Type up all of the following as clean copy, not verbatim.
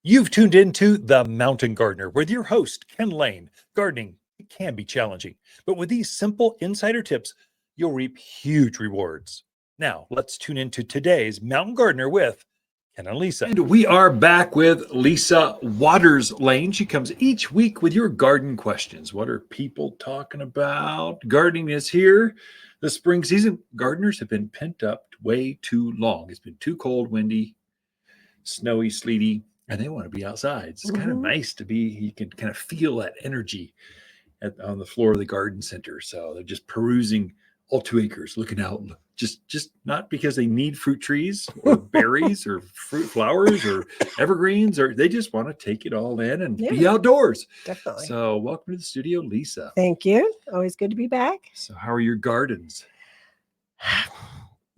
You've tuned into The Mountain Gardener with your host, Ken Lain. Gardening it can be challenging, but with these simple insider tips, you'll reap huge rewards. Now, let's tune into today's Mountain Gardener with Ken and Lisa. And we are back with Lisa Waters Lane. She comes each week with your garden questions. What are people talking about? Gardening is here. The spring season, gardeners have been pent up way too long. It's been too cold, windy, snowy, sleety, and they want to be outside. It's kind of nice to be, you can kind of feel that energy on the floor of the garden center. So they're just perusing all 2 acres, looking out, just not because they need fruit trees or berries or fruit flowers or evergreens, or they just want to take it all in and be outdoors. Definitely. So welcome to the studio, Lisa. Thank you. Always good to be back. So how are your gardens?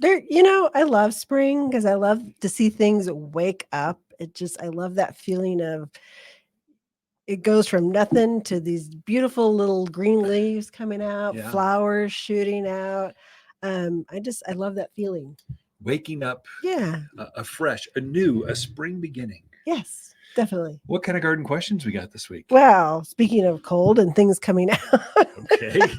I love spring because I love to see things wake up. I love that feeling of it goes from nothing to these beautiful little green leaves coming out, flowers shooting out. I love that feeling. Waking up, a fresh, a new, a spring beginning. Yes, definitely. What kind of garden questions we got this week? Well, speaking of cold and things coming out. Okay.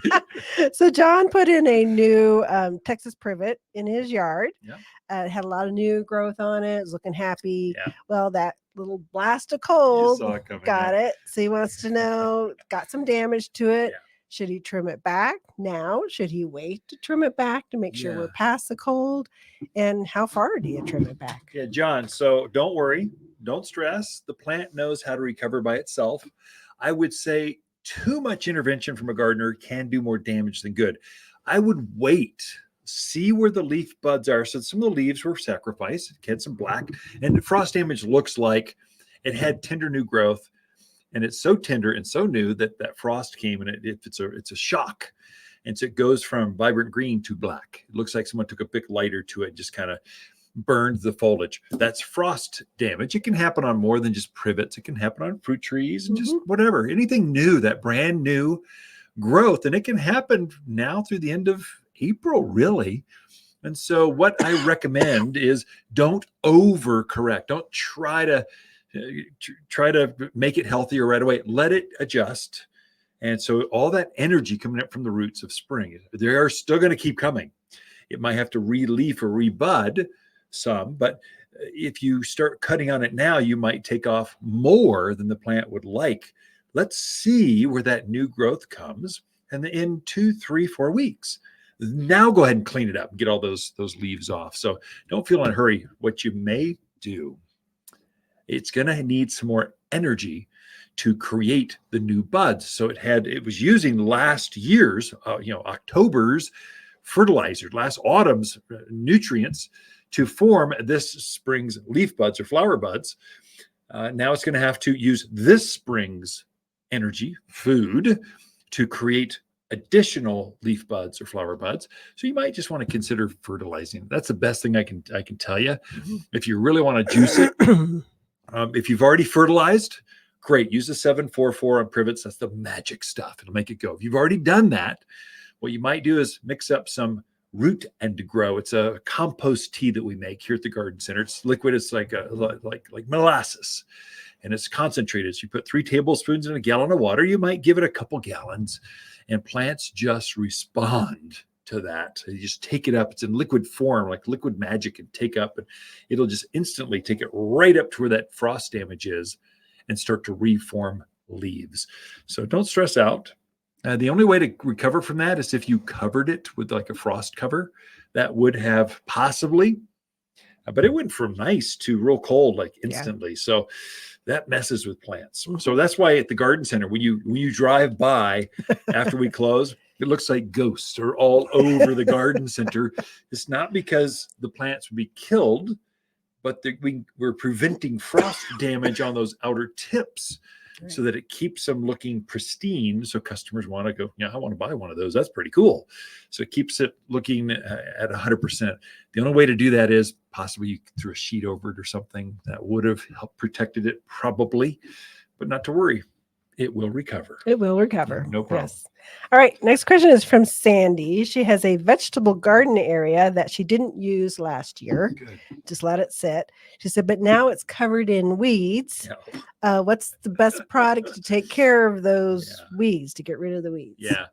So John put in a new Texas privet in his yard. Yeah. It had a lot of new growth on it. It was looking happy. Yeah. Well, that little blast of cold got it. So he wants to know, got some damage to it. Yeah. Should he trim it back now? Should he wait to trim it back to make sure we're past the cold? And how far do you trim it back? Yeah, John, so don't worry. Don't stress. The plant knows how to recover by itself. I would say too much intervention from a gardener can do more damage than good. I would wait, see where the leaf buds are. So some of the leaves were sacrificed. It had some black, and the frost damage looks like it had tender new growth. And it's so tender and so new that frost came, and it's a shock. And so it goes from vibrant green to black. It looks like someone took a big lighter to it, just kind of burned the foliage. That's frost damage. It can happen on more than just privets. It can happen on fruit trees and just whatever, anything new, that brand new growth. And it can happen now through the end of April, really. And so what I recommend is don't overcorrect. Don't try to make it healthier right away. Let it adjust. And so all that energy coming up from the roots of spring, they are still going to keep coming. It might have to re-leaf or rebud some, but if you start cutting on it now, you might take off more than the plant would like. Let's see where that new growth comes. And in 2, 3, 4 weeks, now go ahead and clean it up and get all those leaves off. So don't feel in a hurry. What you may do, it's going to need some more energy to create the new buds. So it was using last year's, October's fertilizer, last autumn's nutrients to form this spring's leaf buds or flower buds. Now it's going to have to use this spring's energy, food, to create additional leaf buds or flower buds. So you might just want to consider fertilizing. That's the best thing I can tell you. If you really want to juice it, if you've already fertilized, great. Use the 744 on privets. That's the magic stuff. It'll make it go. If you've already done that, what you might do is mix up some root and grow. It's a compost tea that we make here at the garden center. It's liquid. It's like molasses, and it's concentrated. So you put 3 tablespoons in a gallon of water. You might give it a couple gallons, and plants just respond to that. You just take it up. It's in liquid form, like liquid magic, and take up, and it'll just instantly take it right up to where that frost damage is and start to reform leaves. So don't stress out. The only way to recover from that is if you covered it with like a frost cover. That would have possibly, but it went from nice to real cold like instantly. Yeah. So that messes with plants. So that's why at the garden center, when you drive by after we close, it looks like ghosts are all over the garden center. It's not because the plants would be killed, but we're preventing frost damage on those outer tips, so that it keeps them looking pristine. So customers want to go, I want to buy one of those. That's pretty cool. So it keeps it looking at 100%. The only way to do that is possibly you threw a sheet over it or something that would have helped protected it probably, but not to worry. it will recover. It will recover. No problem. Yes. All right. Next question is from Sandy. She has a vegetable garden area that she didn't use last year. Good. Just let it sit. She said, but now it's covered in weeds. Yeah. What's the best product to take care of those weeds, to get rid of the weeds? Yeah.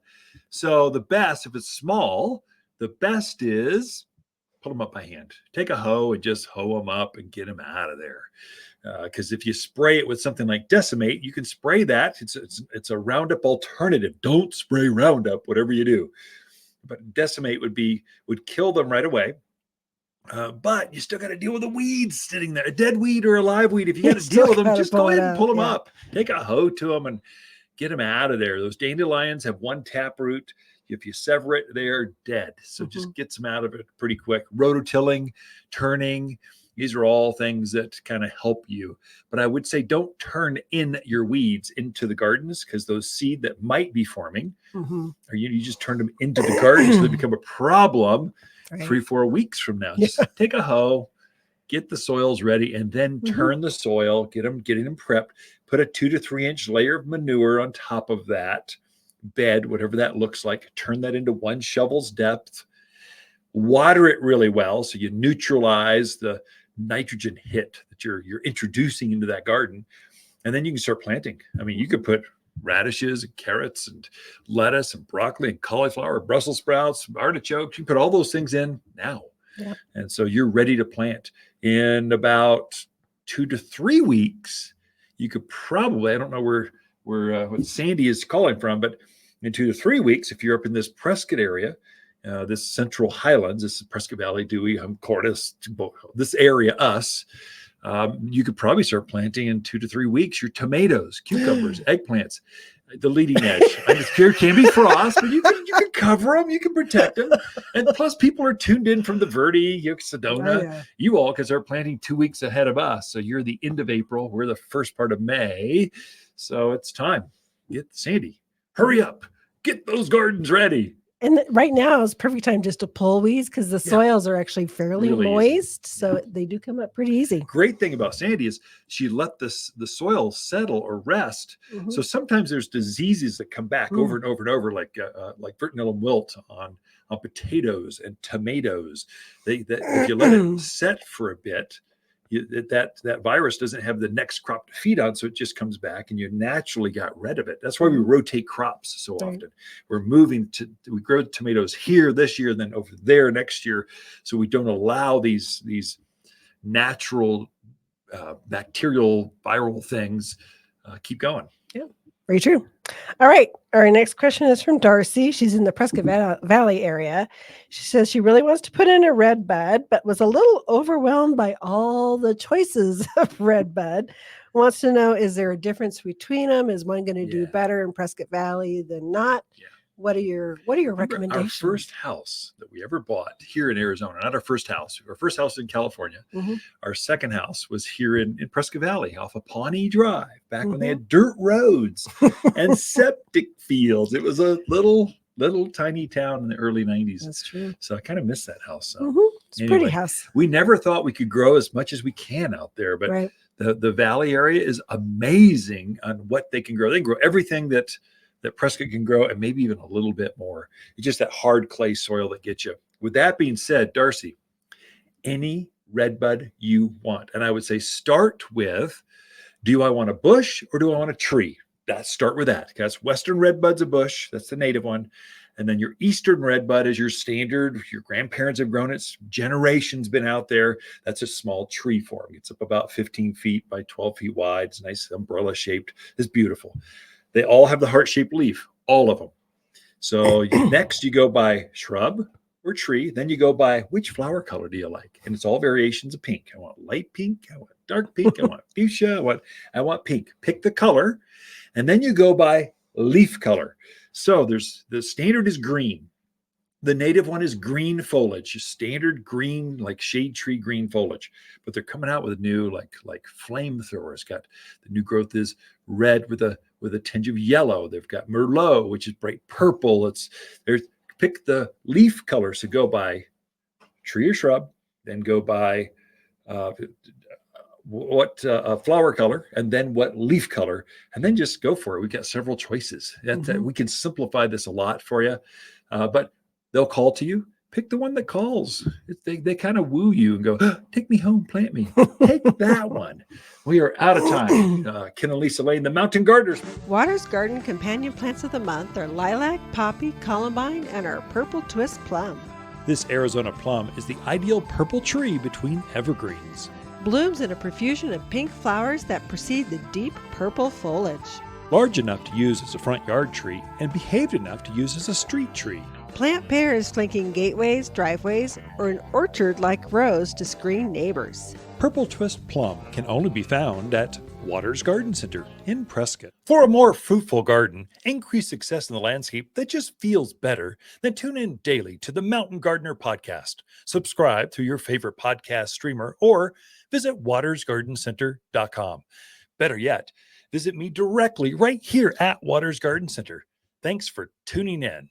So the best, if it's small, the best is pull them up by hand. Take a hoe and just hoe them up and get them out of there. Because if you spray it with something like Decimate, you can spray that. It's a Roundup alternative. Don't spray Roundup, whatever you do. But Decimate would kill them right away. But you still got to deal with the weeds sitting there, a dead weed or a live weed. If you got to deal with them, just go ahead and pull them up. Take a hoe to them and get them out of there. Those dandelions have one taproot. If you sever it, they're dead. So just get them out of it pretty quick. Rototilling, turning, these are all things that kind of help you. But I would say don't turn in your weeds into the gardens, because those seed that might be forming, or you just turn them into the garden, so they become a problem 3-4 weeks from now. Just take a hoe, get the soils ready, and then turn the soil, getting them prepped. Put a 2 to 3 inch layer of manure on top of that bed, whatever that looks like. Turn that into 1 shovel's depth. Water it really well so you neutralize the nitrogen hit that you're introducing into that garden, and then you can start planting. I mean, you could put radishes and carrots and lettuce and broccoli and cauliflower, Brussels sprouts, artichokes. You can put all those things in now. Yeah. And so you're ready to plant. In about 2 to 3 weeks, you could probably, I don't know where what Sandy is calling from, but in 2 to 3 weeks, if you're up in this Prescott area, this Central Highlands, this is Prescott Valley, Dewey, Cordes, this area, you could probably start planting in 2 to 3 weeks your tomatoes, cucumbers, eggplants, the leading edge. I mean, there can be frost, but you can cover them, you can protect them. And plus, people are tuned in from the Verde, Sedona, you all, because they're planting 2 weeks ahead of us. So you're the end of April, we're the first part of May. So it's time. Get Sandy, hurry up, get those gardens ready. And right now is perfect time just to pull weeds, because the soils are actually fairly really moist. Easy. So they do come up pretty easy. Great thing about Sandy is she let the soil settle or rest. So sometimes there's diseases that come back over and over and over, like Vertinella wilt on potatoes and tomatoes. If you let it set for a bit, that virus doesn't have the next crop to feed on, so it just comes back, and you naturally got rid of it. That's why we rotate crops so often. We grow tomatoes here this year, then over there next year, so we don't allow these natural bacterial viral things keep going. Yeah, very true. All right. Our next question is from Darcy. She's in the Prescott Valley area. She says she really wants to put in a Redbud, but was a little overwhelmed by all the choices of Redbud. Wants to know, is there a difference between them? Is one going to do better in Prescott Valley than not? Yeah. What are your recommendations? Our first house that we ever bought here in Arizona, not our first house in California. Our second house was here in Prescott Valley off of Pawnee Drive, back when they had dirt roads and septic fields. It was a little tiny town in the early 90s. That's true. So I kind of miss that house. It's anyway, a pretty house. We never thought we could grow as much as we can out there, but the valley area is amazing on what they can grow. They can grow everything that Prescott can grow, and maybe even a little bit more. It's just that hard clay soil that gets you. With that being said, Darcy, any Redbud you want. And I would say start with, do I want a bush or do I want a tree? Start with that. Because Western Redbud's a bush. That's the native one. And then your Eastern Redbud is your standard. Your grandparents have grown it. Generations been out there. That's a small tree form. It's up about 15 feet by 12 feet wide. It's nice, umbrella shaped. It's beautiful. They all have the heart-shaped leaf, all of them. So next you go by shrub or tree. Then you go by which flower color do you like? And it's all variations of pink. I want light pink. I want dark pink. I want fuchsia. I want pink. Pick the color. And then you go by leaf color. So the standard is green. The native one is green foliage, standard green, like shade tree green foliage. But they're coming out with a new, like flamethrower. It's got, the new growth is red with a tinge of yellow. They've got Merlot, which is bright purple. Pick the leaf color. So go by tree or shrub, then go by what flower color, and then what leaf color, and then just go for it. We've got several choices. We can simplify this a lot for you, but they'll call to you. Pick the one that calls. They kind of woo you and go, take me home, plant me. Take that one. We are out of time. Ken and Lisa Lain, the Mountain Gardeners. Water's Garden companion plants of the month are lilac, poppy, columbine, and our purple twist plum. This Arizona plum is the ideal purple tree between evergreens. Blooms in a profusion of pink flowers that precede the deep purple foliage. Large enough to use as a front yard tree and behaved enough to use as a street tree. Plant pairs flanking gateways, driveways, or an orchard like rows to screen neighbors. Purple Twist Plum can only be found at Waters Garden Center in Prescott. For a more fruitful garden, increased success in the landscape that just feels better, then tune in daily to the Mountain Gardener podcast. Subscribe through your favorite podcast streamer or visit watersgardencenter.com. Better yet, visit me directly right here at Waters Garden Center. Thanks for tuning in.